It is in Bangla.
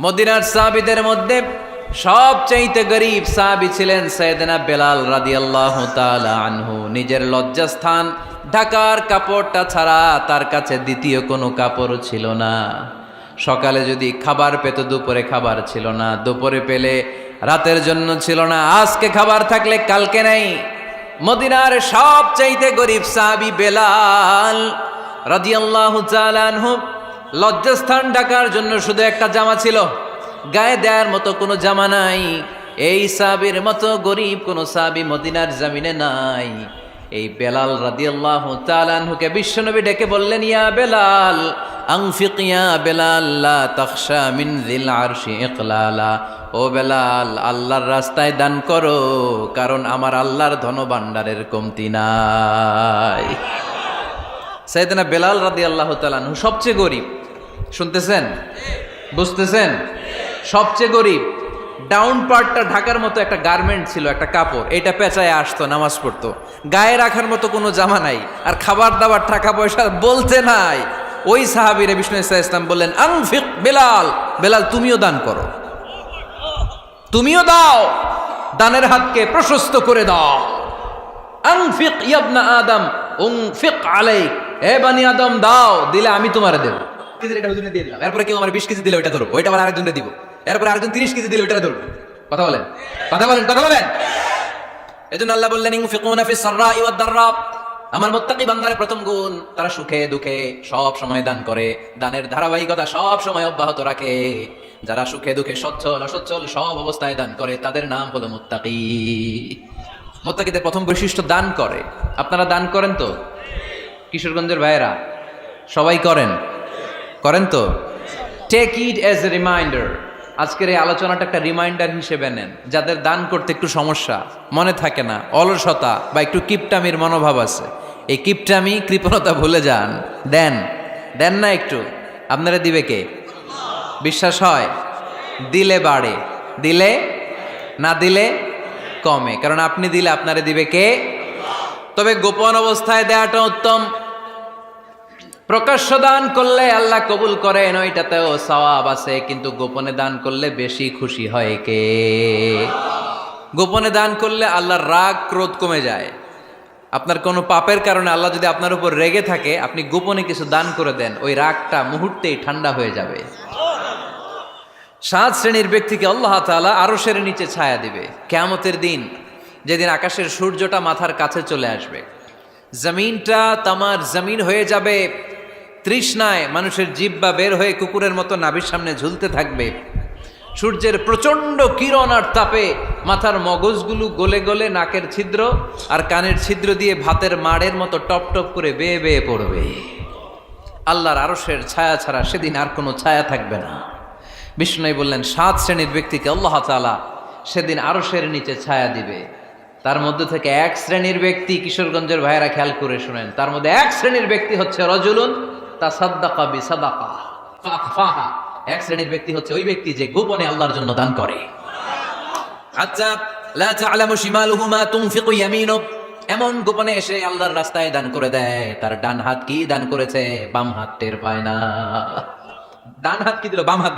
মদিনার সাহাবীদের মধ্যে সবচাইতে গরীব সাহাবী ছিলেন সাইয়েদনা বেলাল রাদিয়াল্লাহু তাআলা আনহু। নিজের লজ্জাস্থান ঢাকার কাপড়টা ছাড়া তার কাছে দ্বিতীয় কোনো কাপড় ছিল না। সকালে যদি খাবার পেত, দুপুরে খাবার ছিল না, দুপুরে পেলে রাতের জন্য ছিল না, আজকে খাবার থাকলে কালকে নাই। মদিনার সবচাইতে গরীব সাহাবী বেলাল রাদিয়াল্লাহু তাআলা আনহু, লজ্জাস্থান ঢাকার জন্য শুধু একটা জামা ছিল, গায়ে দেওয়ার মতো কোনো জামা নাই। এই সাহাবীর মতো গরীব কোনো সাহাবী মদিনার জমিনে নাই। এই বেলাল রাদিয়াল্লাহু তাআলা আনহুকে বিশ্বনবী ডেকে বললেন, ইয়া বেলাল আনফিক ইয়া বেলাল লা তাখশা মিন যিল আরশি ইকলালা। ও বেলাল, আল্লাহর রাস্তায় দান করো, কারণ আমার আল্লাহর ধনভাণ্ডারের কমতি নাই। সাইয়েদনা বেলাল রাদিয়াল্লাহু তাআলা আনহু সবচেয়ে গরীব। শুনতেছেন? বুঝতেছেন? সবচেয়ে গরীব। ডাউন পার্টটা ঢাকার মতো একটা গার্মেন্ট ছিল, একটা কাপড়, এটা পেঁচায় আসতো, নামাজ পড়তো। গায়ে রাখার মতো কোনো জামা নাই, আর খাবার দাবার টাকা পয়সা বলতে নাই। ওই সাহাবীরে বিষ্ণু ইসা ইসলাম বললেন, আনফিক বেলাল, বেলাল তুমিও দান করো, তুমিও দাও, দানের হাতকে প্রশস্ত করে দাও। আনফিক ইয়া আদম উনফিক আলাইক, হে বানি আদম দাও, দিলে আমি তোমারে দেব। এটা হুজুরে দিয়ে দিলাম, এরপরে কেউ আমার 20 কেজি দিলে ওইটা ধরবো, ওইটা আবার আরেকজনকে দিব, এরপরে আরেকজন 30 কেজি দিলে ওইটা ধরবো। কথা বলেন, কথা বলেন, কথা বলেন। এজন্য আল্লাহ বললেন, ইনফিকুনা ফিস সাররাই ওয়াদ দাররা। আমার মুত্তাকি বান্দার প্রথম গুণ, তারা সুখে দুঃখে সব সময় দান করে, দানের ধারাবাহিকতা সব সময় অব্যাহত রাখে। যারা সুখে দুঃখে সচ্ছল অসচ্ছল সব অবস্থায় দান করে, তাদের নাম হলো মুত্তাকি। মুত্তাকিদের প্রথম বৈশিষ্ট্য দান করে। আপনারা দান করেন তো? কিশোরগঞ্জের ভাইয়েরা সবাই করেন? করেন তো? Take it as a reminder. আজকের এই আলোচনাটা একটা রিমাইন্ডার হিসেবে নেন। যাদের দান করতে একটু সমস্যা, মনে থাকে না, অলসতা বা একটু কিপটামির মনোভাব আছে, এই কিপটামি কৃপণতা ভুলে যান, দেন। দেন না একটু, আপনারা দিবে কে? বিশ্বাস হয়? দিলে বাড়ে, দিলে না দিলে কমে। কারণ আপনি দিলে আপনারে দিবে কে? তবে গোপন অবস্থায় দেওয়াটা উত্তম। প্রকাশ্য দান করলে আল্লাহ কবুল করেন, ওইটাতেও সওয়াব আছে, কিন্তু গোপনে দান করলে বেশি খুশি হয় কে? গোপনে দান করলে আল্লাহর রাগ ক্রোধ কমে যায়। আপনার কোনো পাপের কারণে আল্লাহ যদি আপনার উপর রেগে থাকে, আপনি গোপনে কিছু দান করে দেন, ওই রাগটা মুহূর্তেই ঠান্ডা হয়ে যাবে। 7 শ্রেণীর ব্যক্তিকে আল্লাহ তাআলা আরশের নিচে ছায়া দিবে কিয়ামতের দিন, যেদিন আকাশের সূর্যটা মাথার কাছে চলে আসবে, জমিনটা তামার জমিন হয়ে যাবে, তৃষ্ণায় মানুষের জিহ্বা বের হয়ে কুকুরের মতো নাভির সামনে ঝুলতে থাকবে। সূর্যের প্রচন্ড কিরণ আর তাপে মাথার মগজগুলো গলে গলে নাকের ছিদ্র আর কানের ছিদ্র দিয়ে ভাতের মাড়ের মতো টপ টপ করে বেয়ে বেয়ে পড়বে। আল্লাহর আরশের ছায়া ছাড়া সেদিন আর কোনো ছায়া থাকবে না। বিষ্ণু বললেন, 7 শ্রেণীর ব্যক্তিকে আল্লাহ তাআলা সেদিন আরশের নিচে ছায়া দিবে। তার মধ্যে থেকে 1 শ্রেণীর ব্যক্তি, কিশোরগঞ্জের ভাইয়েরা খেয়াল করে শুনেন, তার মধ্যে 1 শ্রেণীর ব্যক্তি হচ্ছে রাজুলুন তাসাদ্দাকা বিসাদাকা ফাখফাহা। 1 শ্রেণীর ব্যক্তি হচ্ছে ওই ব্যক্তি যে গোপনে আল্লাহর জন্য দান করে। আচ্ছা, লা তা'লামু শিমালুহু মা তুনফিকু ইয়ামিনু, এমন গোপনে এসে আল্লাহর রাস্তায় দান করে দেয়, তার ডান হাত কি দান করেছে বাম হাত টের পায় না। ডান হাত কি দিল, বাম হাত